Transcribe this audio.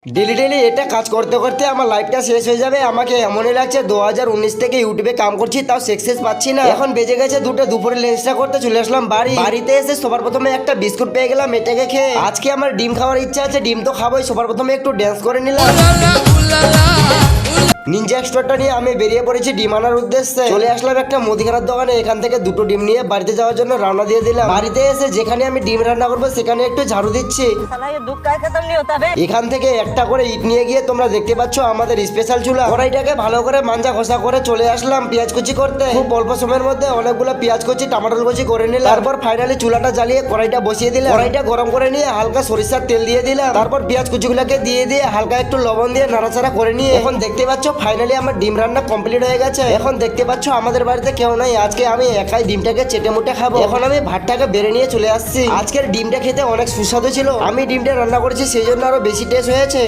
Daily daily এটা কাজ করতে করতে আমার লাইফটা শেষ হয়ে যাবে। আমাকে এমনই লাগছে 2019 থেকে ইউটিউবে কাম করছি, তাও সাকসেস পাচ্ছি না। এখন বেজে গেছে দুটো, দুপুরে লেন্সটা করতে চলে আসলাম বাড়িতে এসে সবার প্রথমে একটা বিস্কুট পেয়ে গেলাম, এটাকে খেয়ে আজকে আমার ডিম খাওয়ার ইচ্ছা আছে, ডিম তো খাবোই। সবার প্রথমে একটু ড্যান্স করে নিলাম। নিনজা এক্সট্রাটা নিয়ে আমি বেরিয়ে পড়েছি ডিম আনার উদ্দেশ্যে। চলে আসলাম একটা মুদিখানার দোকানে, এখান থেকে দুটো ডিম নিয়ে বাড়িতে যাওয়ার জন্য রওনা দিয়ে দিলাম। বাড়িতে এসে যেখানে আমি ডিম রান্না করবো সেখানে একটু ঝাড়ু দিচ্ছি। এখান থেকে একটা করে ইট নিয়ে গিয়ে তোমরা দেখতে পাচ্ছ আমাদের স্পেশাল চুলা। কড়াইটাকে ভালো করে মাঞ্জা ঘষা করে চলে আসলাম পেঁয়াজ কুচি করতে। খুব অল্প সময়ের মধ্যে অনেকগুলো পেঁয়াজ কুচি টমেটো কুচি করে নিলাম। তারপর ফাইনালি চুলাটা জ্বালিয়ে কড়াইটা বসিয়ে দিলাম। কড়াইটা গরম করে নিয়ে হালকা সরিষার তেল দিয়ে দিলাম। তারপর পেঁয়াজ কুচিগুলোকে দিয়ে হালকা একটু লবণ দিয়ে নাড়াচাড়া করে নিয়ে এখন দেখতে পাচ্ছ ফাইনালি আমার ডিম রান্না কমপ্লিট হয়ে গেছে। এখন দেখতে পাচ্ছ আমাদের বাড়িতে কেউ নাই, আজকে আমি একাই ডিমটাকে চেটে মুটে খাবো। এখন আমি ভাতটাকে বেড়ে নিয়ে চলে আসছি। আজকের ডিমটা খেতে অনেক সুস্বাদু ছিল। আমি ডিমটা রান্না করেছি সেই জন্য আরো বেশি টেস্ট হয়েছে।